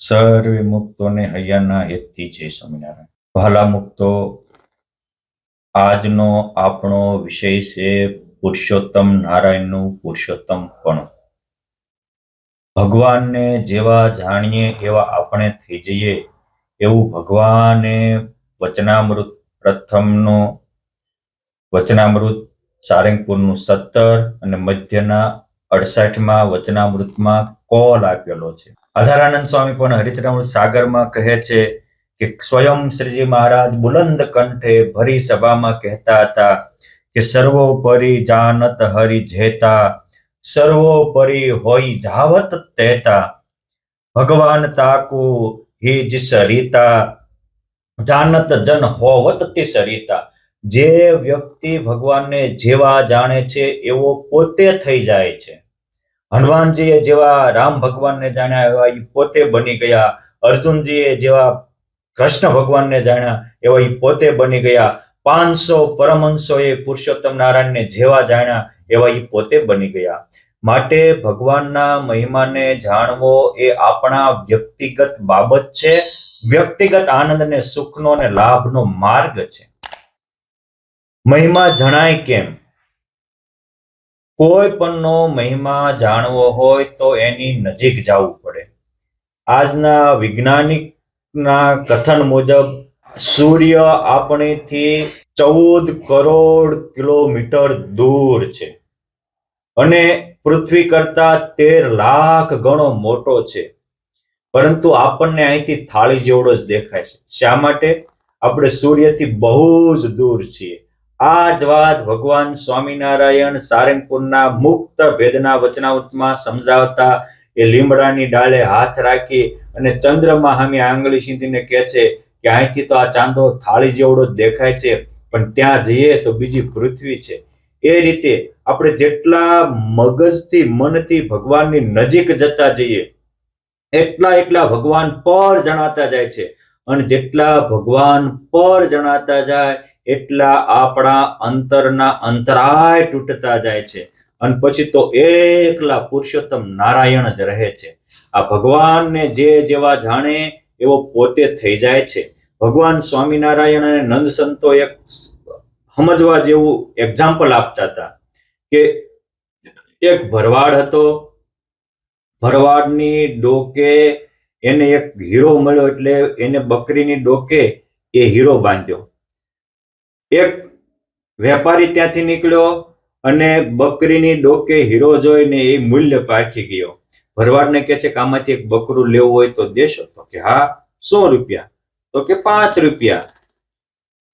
સર્વે મુક્તોને હૈયાના હેતથી છે સ્વામિનારાયણ. વહાલા મુક્તો, આજનો આપણો વિષય છે પુરુષોત્તમ નારાયણનું પુરુષોત્તમપણ. ભગવાનને જેવા જાણીએ એવા આપણે થઈ જઈએ એવું ભગવાને વચનામૃત પ્રથમનો વચનામૃત સારંગપુરનું 17 અને મધ્યના 68માં વચનામૃતમાં કોલ આપેલો છે. આધારાનંદ સ્વામી પણ હરિચરામૃત સાગરમાં કહે છે કે સ્વયં શ્રીજી મહારાજ બુલંદ કંઠે ભરી સભામાં કહેતા હતા કે સર્વોપરી જાનત હરિ જેતા, સર્વોપરી હોય જાવત તેતા, ભગવાન તાકુ હિજ સરિતા, જાનત જન હોવત તે સરિતા. જે વ્યક્તિ ભગવાનને જેવા જાણે છે એવો પોતે થઈ જાય છે. હનુમાનજીએ જેવા રામ ભગવાનને જાણ્યા એવા એ પોતે બની ગયા. અર્જુનજીએ જેવા કૃષ્ણ ભગવાનને જાણ્યા એવા એ પોતે બની ગયા. 500 પરમહંસોએ પુરુષોત્તમ નારાયણને જેવા જાણ્યા એવા એ પોતે બની ગયા. માટે ભગવાનના મહિમાને જાણવો એ આપણા વ્યક્તિગત બાબત છે. વ્યક્તિગત આનંદ ને સુખનો અને લાભનો માર્ગ છે. મહિમા જણાય કેમ? કોઈ પણનો મહિમા જાણવો હોય તો એની નજીક જવું પડે. આજના વૈજ્ઞાનિકના કથન મુજબ સૂર્ય આપણેથી 14 કરોડ કિલોમીટર દૂર છે અને પૃથ્વી કરતા 13 લાખ ગણો મોટો છે, પરંતુ આપણને અહીંથી થાળી જેવડો જ દેખાય છે. શા માટે? આપણે સૂર્યથી બહુ જ દૂર છીએ. આ જ વાત ભગવાન સ્વામિનારાયણ સારંગપુરના મુક્ત ભેદના વચનામૃતમાં સમજાવતા એ લીમડાની ડાળે હાથ રાખી અને ચંદ્રમાં સામે આંગળી સીધીને કહે છે કે અહીંથી તો આ ચાંદો થાળી જેવડો જ દેખાય છે, પણ ત્યાં જઈએ તો બીજી પૃથ્વી છે. એ રીતે આપણે જેટલા મગજથી મનથી ભગવાનની નજીક જતા જઈએ એટલા ભગવાન પર જણાતા જાય છે, અને જેટલા ભગવાન પર જણાતા જાય એટલા આપણા અંતરના અંતરાય તૂટતા જાય છે, અને પછી તો એકલા પુરુષોત્તમ નારાયણ જ રહે છે. આ ભગવાનને જેવા જાણે એવો પોતે થઈ જાય છે. ભગવાન સ્વામિનારાયણ અને નંદ સંતો એક સમજવા જેવું એક્ઝામ્પલ આપતા હતા કે એક ભરવાડ હતો. ભરવાડની ડોકે એને એક હીરો મળ્યો, એટલે એને બકરીની ડોકે એ હીરો બાંધ્યો. એક વેપારી ત્યાંથી નીકળ્યો અને બકરીની ડોકે હીરો જોઈને એ મૂલ્ય પારખી ગયો. ભરવાડને કહે છે કે આમાંથી એક બકરું લેવું હોય તો દેશો? તો કે હા, 100 રૂપિયા. તો કે 5 રૂપિયા.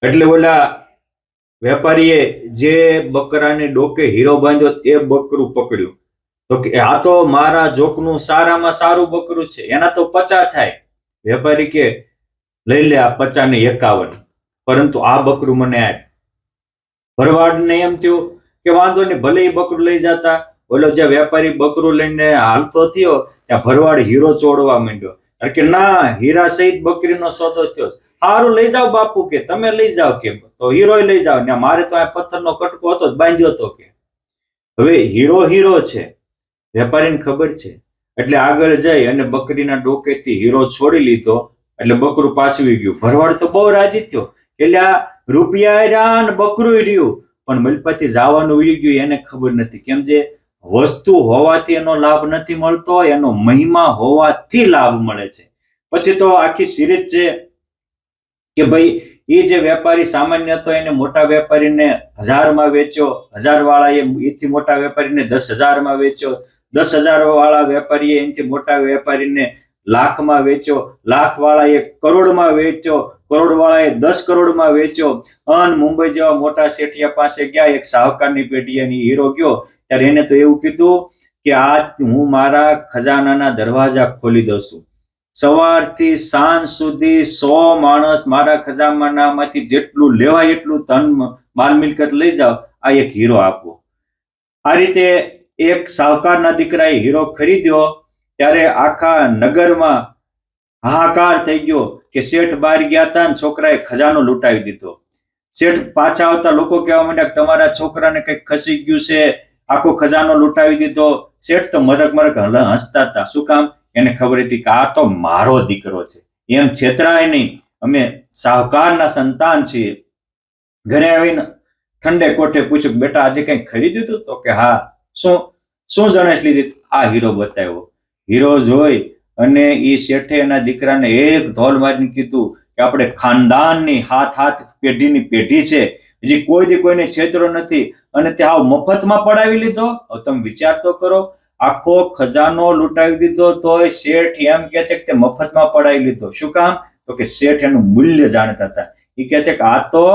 એટલે ઓલા વેપારીએ જે બકરાની ડોકે હીરો બાંધ્યો એ બકરું પકડ્યું. તો કે આ તો મારા જોકનું સારામાં સારું બકરું છે, એના તો 50 થાય. વેપારી કે લઈ લે આ 50 ને 51, પરંતુ આ બકરું મને આપ. ભરવાડને એમ થયું કે વાંધો નહીં, ભલે એ બકરું લઈ જતા. ઓલો જે વેપારી બકરું લઈને હાલતો થયો ત્યાં ભરવાડ હીરો ચોડવા માંડ્યો કે ના, હીરા સહિત બકરીનો સોદો થયો. સારું, લઈ જાઓ બાપુ, કે તમે લઈ જાઓ. કે તો હીરો લઈ જાઓ ને, મારે તો આ પથ્થરનો કટકો હતો બાંધ્યો હતો. કે હવે હીરો છે, વેપારીને ખબર છે, એટલે આગળ જઈ અને બકરીના ડોકેથી હીરો છોડી લીધો. એટલે બકરું પાછું ગયું. ભરવાડ તો બહુ રાજી થયો, એટલે આ રૂપિયા રહ્યા ને બકરું રહ્યું, પણ મલપાથી જવાનું ઉડી ગયું. એને ખબર નથી કેમ જે વસ્તુ હોવાથી એનો લાભ નથી મળતો, એનો મહિમા હોવાથી લાભ મળે છે. પછી તો આખી સિરીજ છે કે ભાઈ એ જે વેપારી સામાન્ય હતો એને મોટા વેપારીને 1000 માં વેચ્યો, 1000 વાળાએ એથી મોટા વેપારીને 10,000 માં વેચ્યો, 10,000 વાળા વેપારીએ એનાથી મોટા વેપારીને લાખમાં વેચ્યો, લાખ વાળાએ કરોડમાં વેચ્યો, કરોડ વાળાએ 10 કરોડમાં વેચ્યો. અને મુંબઈ જેવા મોટા શેઠિયા પાસે ગયા, એક શાહુકારની પેઢીએ હીરો ગયો ત્યારે એને તો એવું કીધું કે આજ હું મારા ખજાનાના દરવાજા ખોલી દઉં છું. સવારથી સાંજ સુધી 100 માણસ મારા ખજાનામાંથી જેટલું લેવાય એટલું ધન માલ મિલકત લઈ જાઓ, આ એક હીરો આપો. આ રીતે એક શાહુકારના દીકરાએ હીરો ખરીદ્યો ત્યારે આખા નગરમાં હાહાકાર થઈ ગયો કે શેઠ બહાર ગયા હતા અને છોકરાએ ખજાનો લૂંટાવી દીધો. શેઠ પાછા આવતા લોકો કહેવા માંડ્યા તમારા છોકરાને કંઈક ખસી ગયું છે, આખો ખજાનો લૂંટાવી દીધો. શેઠ તો મરક હસતા હતા. શું કામ? એને ખબર હતી કે આ તો મારો દીકરો છે, એમ છેતરાય નહીં, અમે સાહુકારના સંતાન છીએ. ઘરે આવીને ઠંડે કોઠે પૂછ્યું કે બેટા આજે કઈ ખરીદ્યું હતું? તો કે હા. શું શું જણસ લીધી? આ હીરો બતાવ્યો. હીરો જોઈ અને એ શેઠે એના દીકરાને એક ધોલ મારીને કીધું કે આપણે ખાનદાનની હાથ પેઢીની પેઢી છે, હજી કોઈ દી કોઈને છેતરો નથી અને તે હાવ મફતમાં પડાવી લીધો. હવે તમે વિચાર તો કરો, આખો ખજાનો લૂંટાવી દીધો તોય શેઠ એમ કે છે કે તે મફતમાં પડાવી લીધો. શું કામ? તો કે શેઠ એનું મૂલ્ય જાણતા હતા. એ કે છે કે આ તો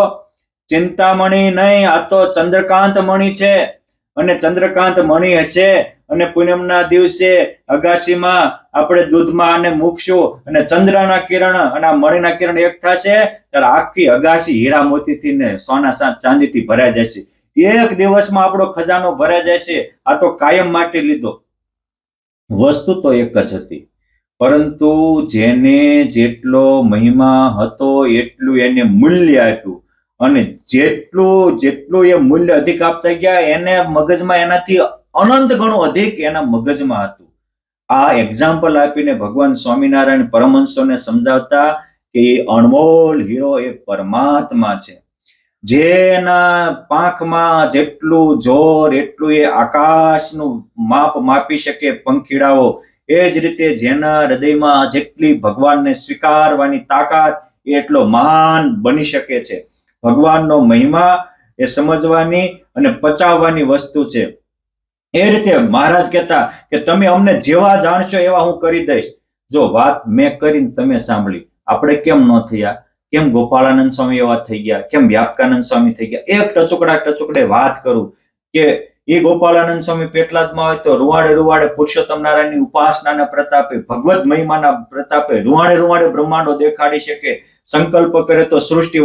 ચિંતામણી નહીં, આ તો ચંદ્રકાંત મણી છે, અને ચંદ્રકાંત મણી હશે અને પૂનમના દિવસે અગાશીમાં આપણે દૂધમાં આને મૂકશું અને ચંદ્રના કિરણ અને આ મણીના કિરણ એક થશે ત્યારે આખી અગાશી હીરા મોતીથી ને સોના ચાંદીથી ભરાઈ જશે. એક દિવસમાં આપણો ખજાનો ભરાઈ જશે. આ તો કાયમ માટે લીધો. વસ્તુ તો એક જ હતી, પરંતુ જેને જેટલો મહિમા હતો એટલું એને મૂલ્ય આપ્યું, અને જેટલું એ મૂલ્ય અધિક આપતા ગયા એને મગજમાં એનાથી અનંત ગણું અધિક એના મગજમાં હતું. આ એક્ઝામ્પલ આપીને ભગવાન સ્વામિનારાયણ પરમહંસોને સમજાવતા કે એ અણમોલ હીરો એ પરમાત્મા છે, જેના પાંખમાં જેટલું જોર એટલું એ આકાશનું માપ માપી શકે પંખીડાઓ. એ જ રીતે જેના હૃદયમાં જેટલી ભગવાનને સ્વીકારવાની તાકાત એટલો મહાન બની શકે છે. ભગવાનનો મહિમા એ સમજવાની અને પચાવવાની વસ્તુ છે. એ રીતે મહારાજ કહેતા કે તમે અમને જેવા જાણશો એવા હું કરી દઈશ. જો વાત મેં કરીને તમે સાંભળી, આપણે કેમ ન થયા? કેમ ગોપાળાનંદ સ્વામી એવા થઈ ગયા? કેમ વ્યાપકાનંદ સ્વામી થઈ ગયા? એક ટચુકડે વાત કરું કે એ ગોપાળાનંદ સ્વામી પેટલાદમાં હોય તો રૂવાડે પુરુષોત્તમ નારાયણની ઉપાસનાના પ્રતાપે, ભગવત મહિમાના પ્રતાપે રૂવાડે બ્રહ્માંડો દેખાડી શકે. સંકલ્પ કરે તો સૃષ્ટિ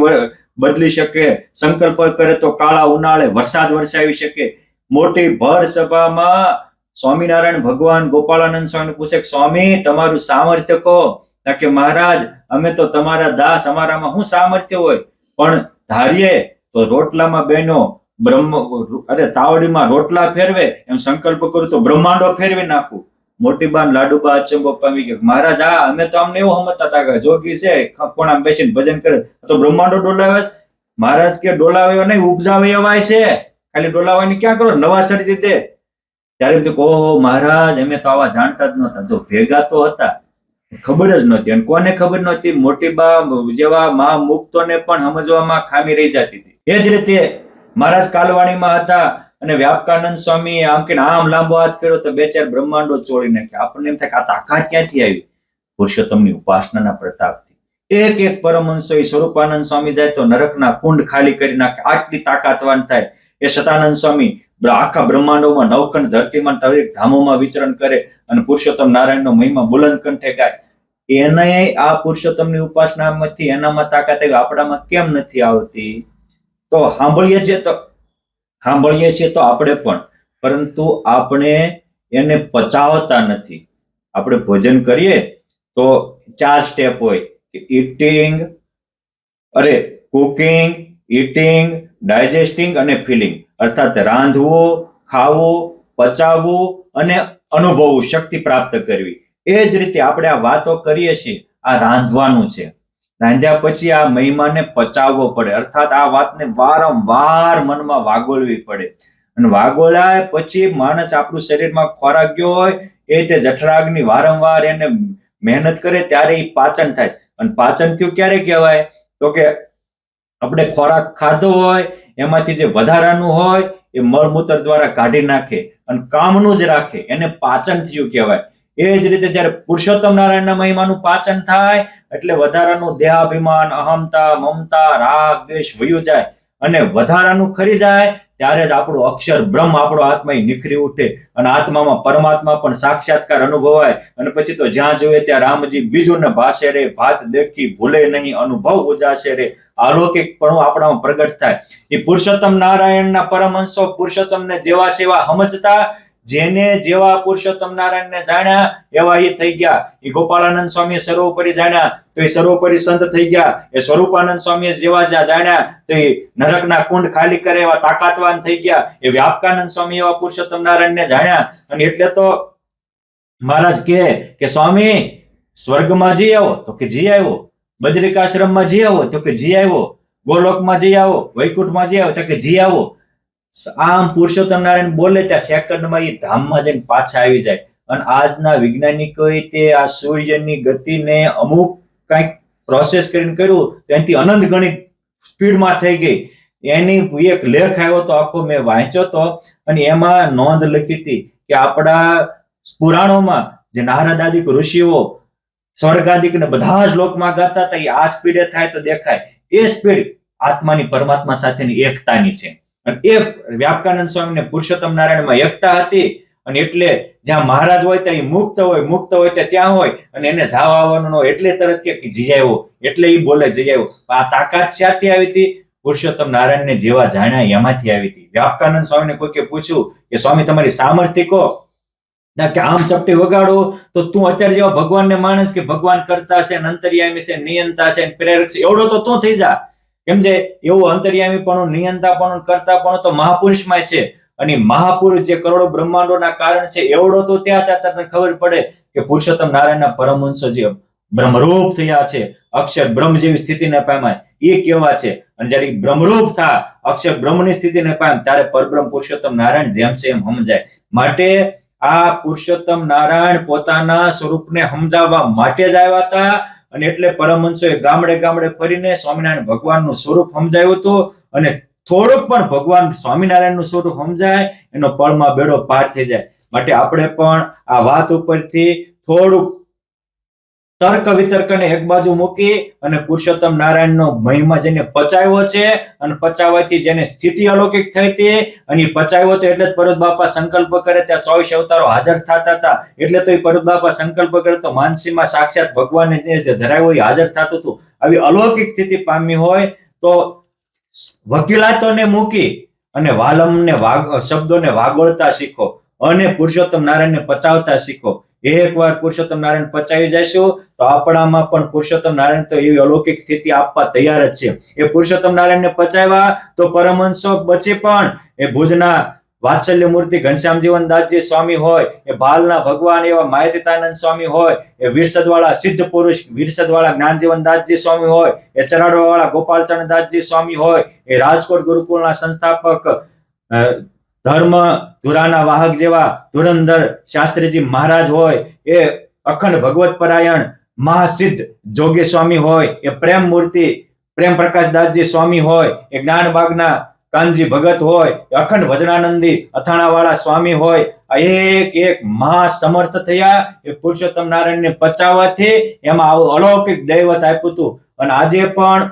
બદલી શકે, સંકલ્પ કરે તો કાળા ઉનાળે વરસાદ વરસાવી શકે. મોટી ભર સભામાં સ્વામિનારાયણ ભગવાન ગોપાળાનંદ સ્વામી પૂછે, સ્વામી તમારું સામર્થ્ય કહો. કે મહારાજ અમે તો તમારા દાસ, અમારામાં શું સામર્થ્ય હોય? પણ ધારીએ તો રોટલામાં બહેનો તાવડીમાં રોટલા ફેરવે એમ સંકલ્પ કરું તો બ્રહ્માંડો ફેરવી નાખું. મોટી બાન લાડુબા અચંબો પામી ગયા. મહારાજ અમે તો અમને એવું સમજતા હતા કે જોગી છે કોણા બેસીને ભજન કરે તો બ્રહ્માંડો ડોલાવે. મહારાજ કે ડોલાવે નહીં, ઉપજાવે એવાય છે, ખાલી ડોલાવાની ક્યાં કરો, નવા સર્જી દે. ત્યારે એમ ઓહો મહારાજ અમે તો આવા જાણતા જ નહોતા. જો ભેગા તો હતા, ખબર જ નહોતી. અને કોને ખબર નહોતી? મોટી બા જેવા મા મુક્તોને પણ સમજવામાં ખામી રહી જતી હતી. એ જ રીતે મહારાજ કાલવાણીમાં હતા અને વ્યાપકાનંદ સ્વામી આમ કે આમ લાંબો હાથ કર્યો તો બે ચાર બ્રહ્માંડો ચોળી નાખ્યા. આપણને એમ થાય કે આ તાકાત ક્યાંથી આવી? પુરુષોત્તમની ઉપાસનાના પ્રતાપથી. એક પરમહંસો એ સ્વરૂપાનંદ સ્વામી જાય તો નરકના કુંડ ખાલી કરી નાખે, આટલી તાકાતવાન થાય. એ સતાનંદ સ્વામી આખા બ્રહ્માંડોમાં નવખંડ ધરતીમાં દરેક ધામોમાં વિચરણ કરે અને પુરુષોત્તમ નારાયણનો મહિમા બુલંદ કંઠે ગાય. એને આ પુરુષોત્તમની ઉપાસનામાંથી એનામાં તાકાત આવી, આપણામાં કેમ નથી આવતી? તો સાંભળીએ છીએ તો આપણે પણ, પરંતુ આપણે એને પચાવતા નથી. આપણે ભોજન કરીએ તો 4 સ્ટેપ હોય કે કુકિંગ, ઈટિંગ, ડાયજેસ્ટિંગ અને ફિલિંગ. અર્થાત રાંધવું, ખાવું, પચાવવું અને અનુભવવું, શક્તિ પ્રાપ્ત કરવી. એ જ રીતે આપણે આ વાતો કરીએ છીએ, આ રાંધવાનું છે. રાંધ્યા પછી આ મહિમાને પચાવવો પડે, અર્થાત આ વાતને વારંવાર મનમાં વાગોળવી પડે. અને વાગોળાય પછી માણસ આપણું શરીરમાં ખોરાક ગયો હોય એ તે જઠરાગ્નિ વારંવાર એને મહેનત કરે ત્યારે એ પાચન થાય. અને પાચન થયું ક્યારે કહેવાય? તો કે આપણે ખોરાક ખાધો હોય એમાંથી જે વધારાનું હોય એ મળમૂત્ર દ્વારા કાઢી નાખે અને કામનું જ રાખે, એને પાચન થયું કહેવાય. એ જ રીતે જયારે પુરુષોત્તમ નારાયણના મહિમાનું પાચન થાય એટલે વધારાનું દેહાભિમાન, અહમતા, મમતા, રાગ, દ્વેષ વયું જાય અને વધારાનું ખરી જાય ત્યારે જ આપણું અક્ષર બ્રહ્મ આપણો આત્મા નિખરી ઉઠે અને આત્મામાં પરમાત્મા પણ સાક્ષાત્કાર અનુભવાય. અને પછી તો જ્યાં જોઈએ ત્યાં રામજી બીજું ને ભાષે રે, ભાત દેખી ભૂલે નહીં, અનુભવ ઉજાશે રે. અલૌકિક પણ આપણામાં પ્રગટ થાય. એ પુરુષોત્તમ નારાયણના પરમહંસો પુરુષોત્તમને જેવા સેવા સમજતા, જેને જેવા પુરુષોત્તમ નારાયણને જાણ્યા એવા એ થઈ ગયા. એ ગોપાળાનંદ સ્વામી સર્વોપરી જાણ્યા તો એ સર્વોપરી સંત થઈ ગયા. એ સ્વરૂપાનંદ સ્વામી જેવા જાણ્યા તો એ નરકના કુંડ ખાલી કરે એવા તાકાતવાન થઈ ગયા. એ વ્યાપકાનંદ સ્વામી એવા પુરુષોત્તમ નારાયણને જાણ્યા અને એટલે તો મહારાજ કે સ્વામી સ્વર્ગમાં જઈ આવો, તો કે જઈ આવ્યો. બદ્રિકાશ્રમમાં જઈ આવો, તો કે જઈ આવ્યો. ગોલોકમાં જઈ આવો, વૈકુંઠમાં જઈ આવો, તો કે જઈ આવો. આમ પુરુષોત્તમ નારાયણ બોલે ત્યાં સેકન્ડમાં એ ધામમાં જઈને પાછા આવી જાય. અને આજના વૈજ્ઞાનિકોએ તે આ સૂર્યની ગતિને અમુક કંઈક પ્રોસેસ કરીને કર્યું, તેનાથી અનંત ગણિત સ્પીડમાં થઈ ગઈ. એની એક લેખ આવ્યો તો આખો મેં વાંચ્યો તો, અને એમાં નોંધ લખી હતી કે આપણા પુરાણોમાં જે નારદાદિક ઋષિઓ સ્વર્ગાદિક ને બધા જ લોકમાં ગાતા હતા, એ આ સ્પીડે થાય તો દેખાય. એ સ્પીડ આત્માની પરમાત્મા સાથેની એકતાની છે. અને એ વ્યાપકાનંદ સ્વામીને પુરુષોત્તમ નારાયણમાં એકતા હતી. અને એટલે જ્યાં મહારાજ હોય ત્યાં મુક્ત હોય, મુક્ત હોય ત્યાં હોય, અને એને જાવ આવવાનું હોય એટલે તરત કે જઈ આવ્યો, એટલે એ બોલે જઈ આવ્યો. આ તાકાત ક્યાંથી આવી હતી? પુરુષોત્તમ નારાયણને જેવા જાણ્યા એમાંથી આવી હતી. વ્યાપકાનંદ સ્વામીને કોઈકે પૂછ્યું કે સ્વામી તમારી સામર્થ્ય કહો, કે આમ ચપટી વગાડો તો તું અત્યારે જેવા ભગવાનને માણસ કે ભગવાન કરતા છે, અંતર્યામી છે, નિયંતા છે, પ્રેરક છે, એવડો તો તું થઈ જા. કેમ છે એવું અંતર્યામી પણ, નિયંતા પણ, કરતા પણ તો મહાપુરુષમાં છે. અને મહાપુરુષ જે કરોડો બ્રહ્માંડોના કારણ છે, એવડો તો ત્યાં તમને ખબર પડે કે પુરુષોત્તમ નારાયણના પરમહંસો જે બ્રહ્મરૂપ થયા છે, અક્ષર બ્રહ્મ જેવી સ્થિતિને પામ્યા, એ કેવા છે. અને જયારે બ્રહ્મરૂપ થાય, અક્ષર બ્રહ્મની સ્થિતિને પામે, ત્યારે પરબ્રહ્મ પુરુષોત્તમ નારાયણ જેમ છે એમ સમજાય. માટે આ પુરુષોત્તમ નારાયણ પોતાના સ્વરૂપને સમજાવવા માટે જ આવ્યા હતા. અને એટલે પરમહંસોએ ગામડે ગામડે ફરીને સ્વામિનારાયણ ભગવાનનું સ્વરૂપ સમજાવ્યું હતું. અને થોડુંક પણ ભગવાન સ્વામિનારાયણનું સ્વરૂપ સમજાય, એનો પળમાં બેડો પાર થઈ જાય. માટે આપણે પણ આ વાત ઉપરથી થોડુંક તર્ક વિતર્કને એક બાજુ મૂકી અને પુરુષોત્તમ નારાયણનો મહિમા જેને પચાવ્યો છે, અને પચાવવાથી જેને સ્થિતિ અલૌકિક થઈ હતી, અને એ પચાવ્યો હતો એટલે જ પરત બાપા સંકલ્પ કરે ત્યાં 24 અવતારો હાજર થતા હતા. એટલે તો એ પરત બાપા સંકલ્પ કરે તો માનસીમાં સાક્ષાત ભગવાનને જે ધરાવ્યો એ હાજર થતું હતું. આવી અલૌકિક સ્થિતિ પામી હોય તો વકીલાતોને મૂકી અને વાલમને શબ્દોને વાગોળતા શીખો, અને પુરુષોત્તમ નારાયણને પચાવતા શીખો. એકવાર પુરુષોત્તમ નારાયણ પચાવી જઈશું તો આપણામાં પણ પુરુષોત્તમ નારાયણ તો એવી અલૌકિક સ્થિતિ આપવા તૈયાર જ છે. એ પુરુષોત્તમ નારાયણને પચાવ્યા તો પરમહંસો બચે. પણ એ ભુજના વાત્સલ્ય મૂર્તિ ઘનશ્યામજીવનદાસજી સ્વામી હોય, એ ભાલના ભગવાન એવા માયતીતાનંદ સ્વામી હોય, એ વિરસદવાળા સિદ્ધ પુરુષ વિરસદવાળા જ્ઞાનજીવનદાસજી સ્વામી હોય, એ ચરાડવાળા ગોપાલચંદ્રદાસજી સ્વામી હોય, એ રાજકોટ ગુરુકુળના સંસ્થાપક ધર્મ ધુરાના વાહક જેવા ધુરંધર શાસ્ત્રીજી મહારાજ હોય, એ અખંડ ભગવત પરાયણ મહાસિદ્ધ જોગી સ્વામી હોય, એ પ્રેમ મૂર્તિ પ્રેમ પ્રકાશદાસજી સ્વામી હોય, એ જ્ઞાનબાગના કાનજી ભગત હોય, એ અખંડ વજનાનંદી અથાણાવાળા સ્વામી હોય. આ એક એક મહાસમર્થ થયા એ પુરુષોત્તમ નારાયણને પચાવવાથી. એમાં આવું અલૌકિક દૈવત આપ્યું હતું. અને આજે પણ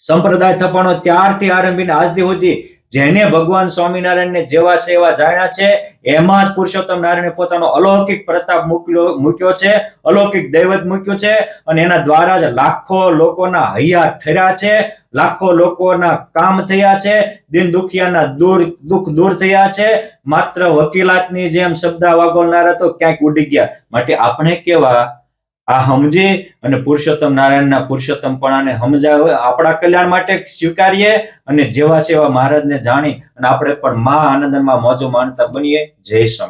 સંપ્રદાય થપાણો ત્યારથી આરંભીને આજ સુધી જેને ભગવાન સ્વામિનારાયણને જેવા છે એવા જાણ્યા છે, એમાં જ પુરુષોત્તમ નારાયણે પોતાનો અલૌકિક પ્રતાપ મૂક્યો છે, અલૌકિક દૈવત મૂક્યું છે. અને એના દ્વારા જ લાખો લોકોના હૈયા ઠર્યા છે, લાખો લોકોના કામ થયા છે, દિન દુખિયાના દુઃખ દૂર થયા છે. માત્ર વકીલાતની જેમ શબ્દ વાગોળનારા તો ક્યાંક ઉડી ગયા. માટે આપણે કેવા આ સમજી અને પુરુષોત્તમ નારાયણના પુરુષોત્તમપણાને સમજાવે, આપણા કલ્યાણ માટે સ્વીકારીએ, અને જેવા સેવા મહારાજને જાણી અને આપણે પણ મહા આનંદમાં મોજો માણતા બનીએ. જય સ્વામી.